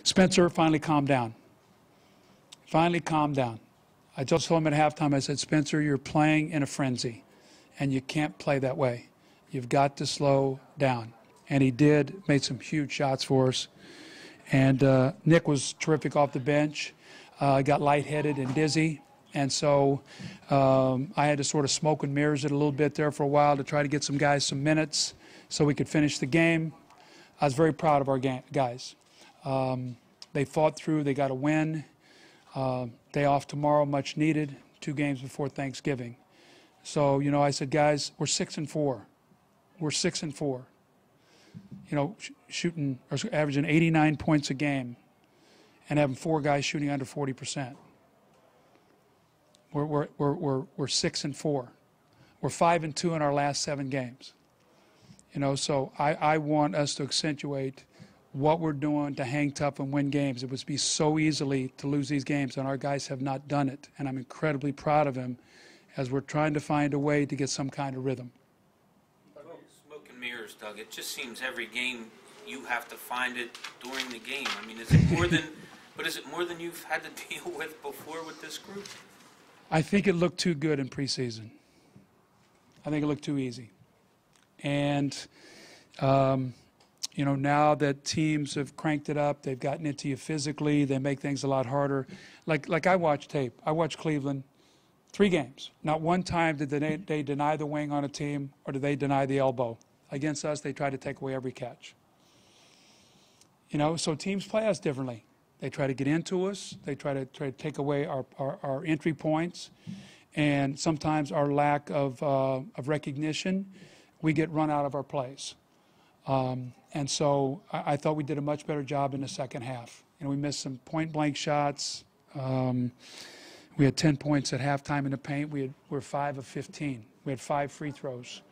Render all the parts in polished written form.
Spencer finally calmed down. Finally calmed down. I just told him at halftime, I said, Spencer, you're playing in a frenzy, and you can't play that way. You've got to slow down. And he did, made some huge shots for us. And Nick was terrific off the bench, got lightheaded and dizzy. And so I had to sort of smoke and mirrors it a little bit there for a while to try to get some guys some minutes so we could finish the game. I was very proud of our guys. They fought through. They got a win. Day off tomorrow, much needed. 2 games before Thanksgiving. So, you know, I said, guys, we're 6-4. We're 6-4. You know, shooting or averaging 89 points a game and having 4 guys shooting under 40%. We're 6-4. We're 5-2 in our last 7 games. You know, so I want us to accentuate what we're doing to hang tough and win games. It would be so easily to lose these games, and our guys have not done it. And I'm incredibly proud of them as we're trying to find a way to get some kind of rhythm. Smoke and mirrors, Doug. It just seems every game you have to find it during the game. I mean, is it more than, but is it more than you've had to deal with before with this group? I think it looked too good in preseason. I think it looked too easy. And, you know, now that teams have cranked it up, they've gotten into you physically, they make things a lot harder. Like I watched tape. I watched Cleveland 3 games. Not one time did they deny the wing on a team or did they deny the elbow. Against us, they try to take away every catch. You know, so teams play us differently. They try to get into us. They try to take away our entry points. And sometimes our lack of recognition, we get run out of our plays. And so I thought we did a much better job in the second half. And we missed some point-blank shots. We had 10 points at halftime in the paint. We're 5 of 15. We had 5 free throws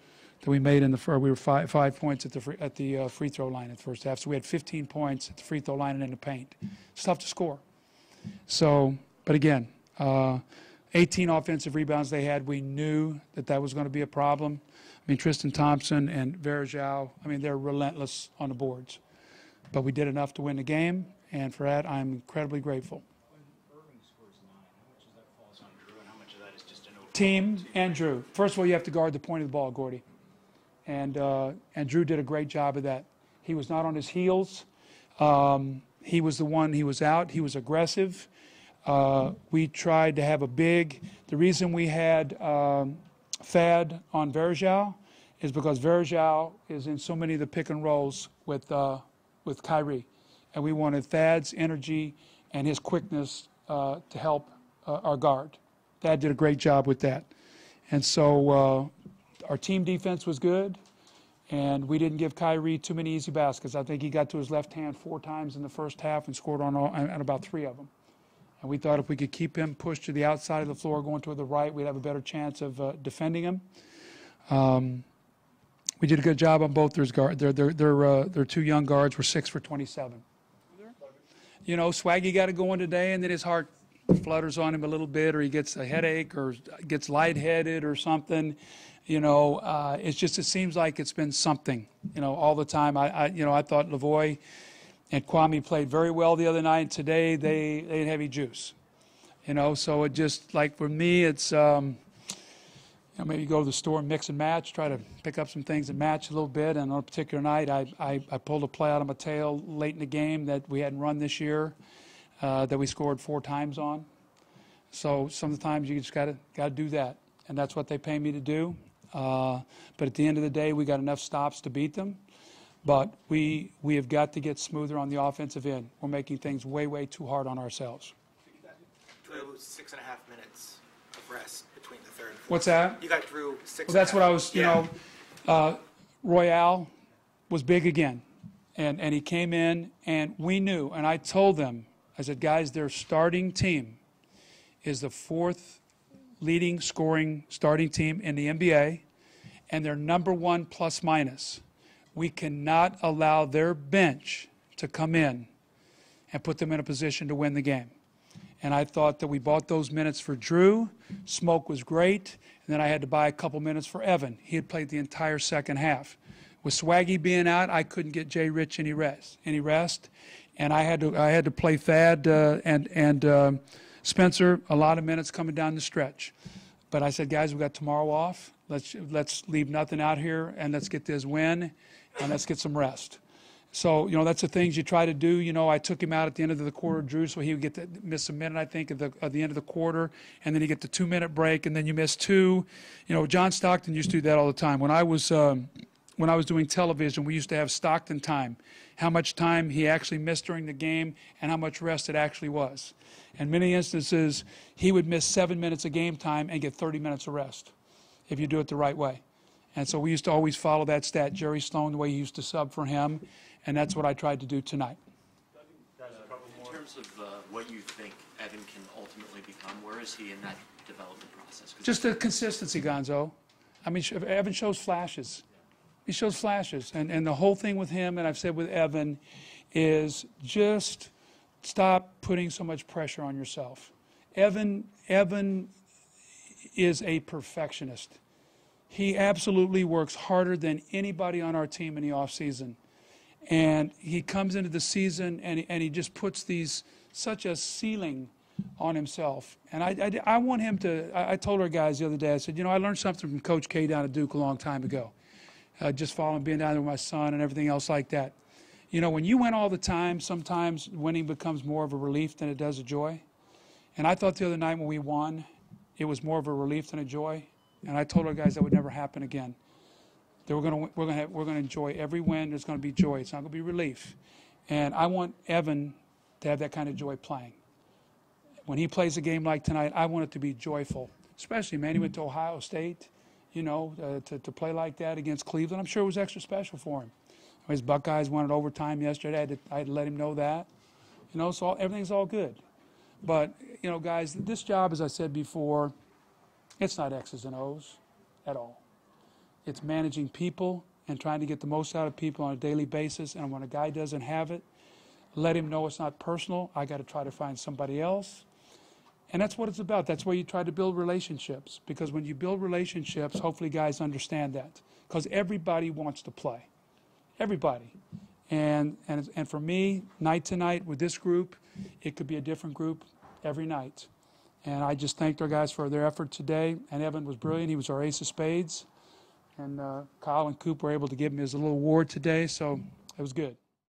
that we made in the first. We were 5 points at the free throw line in the first half. So we had 15 points at the free throw line and in the paint. It's tough to score. So, but again, 18 offensive rebounds they had. We knew that was going to be a problem. I mean, Tristan Thompson and Verjao, I mean, they're relentless on the boards. But we did enough to win the game, and for that, I'm incredibly grateful. When Irving scores 9, how much of that falls on Drew, and how much of that is just an overall team and Drew. First of all, you have to guard the point of the ball, Gordy. And Drew did a great job of that. He was not on his heels. He was the one, he was out. He was aggressive. We tried to have a big, the reason we had Thad on Verjao is because Verjao is in so many of the pick and rolls with Kyrie. And we wanted Thad's energy and his quickness to help our guard. Thad did a great job with that. And so our team defense was good, and we didn't give Kyrie too many easy baskets. I think he got to his left hand 4 times in the first half and scored on about 3 of them. And we thought if we could keep him pushed to the outside of the floor, going to the right, we'd have a better chance of defending him. We did a good job on both their guards. Their 2 young guards were 6 for 27. You know, Swaggy got to go in today, and then his heart flutters on him a little bit, or he gets a headache, or gets lightheaded, or something. You know, it seems like it's been something. You know, all the time. I thought Lavoie and Kwame played very well the other night. Today, they had heavy juice. You know, so it just, like for me, it's, you know, maybe go to the store and mix and match, try to pick up some things and match a little bit. And on a particular night, I pulled a play out of my tail late in the game that we hadn't run this year, that we scored 4 times on. So sometimes you just got to do that. And that's what they pay me to do. But at the end of the day, we got enough stops to beat them. But we have got to get smoother on the offensive end. We're making things way, way too hard on ourselves. Drew, 6.5 minutes of rest between the third and fourth. What's that? You got Drew 6. Well, that's what I was, you know, Royale was big again. And he came in, and we knew, and I told them, I said, guys, their starting team is the 4th leading scoring starting team in the NBA, and they're #1 plus minus. We cannot allow their bench to come in and put them in a position to win the game. And I thought that we bought those minutes for Drew. Smoke was great. And then I had to buy a couple minutes for Evan. He had played the entire second half. With Swaggy being out, I couldn't get Jay Rich any rest. And I had to play Thad and Spencer a lot of minutes coming down the stretch. But I said, guys, we got tomorrow off. Let's leave nothing out here, and let's get this win, and let's get some rest. So, that's the things you try to do. I took him out at the end of the quarter, Drew, so he would get to miss a minute, I think, at the end of the quarter, and then you get the 2-minute break, and then you miss 2. John Stockton used to do that all the time. When I was doing television, we used to have Stockton time, how much time he actually missed during the game and how much rest it actually was. In many instances, he would miss 7 minutes of game time and get 30 minutes of rest if you do it the right way. And so we used to always follow that stat. Jerry Sloan, the way he used to sub for him, and that's what I tried to do tonight. In terms of what you think Evan can ultimately become, where is he in that development process? Just the consistency, Gonzo. I mean, Evan shows flashes. He shows flashes. And the whole thing with him, and I've said with Evan, is just stop putting so much pressure on yourself. Evan is a perfectionist. He absolutely works harder than anybody on our team in the offseason. And he comes into the season and he just puts such a ceiling on himself. And I want him to, I told our guys the other day, I said, I learned something from Coach K down at Duke a long time ago. Just following, being down there with my son and everything else like that. When you win all the time, sometimes winning becomes more of a relief than it does a joy. And I thought the other night when we won, it was more of a relief than a joy. And I told our guys that would never happen again. That we're going to enjoy every win. There's going to be joy. It's not going to be relief. And I want Evan to have that kind of joy playing. When he plays a game like tonight, I want it to be joyful. Especially, man, he went to Ohio State, to play like that against Cleveland. I'm sure it was extra special for him. His Buckeyes won it overtime yesterday. I had to let him know that. So everything's all good. But, guys, this job, as I said before, it's not X's and O's at all. It's managing people and trying to get the most out of people on a daily basis. And when a guy doesn't have it, let him know it's not personal. I got to try to find somebody else. And that's what it's about. That's where you try to build relationships. Because when you build relationships, hopefully guys understand that. Because everybody wants to play. Everybody. And for me, night to night with this group, it could be a different group every night. And I just thanked our guys for their effort today. And Evan was brilliant. He was our ace of spades. And Kyle and Coop were able to give him his little award today, so it was good.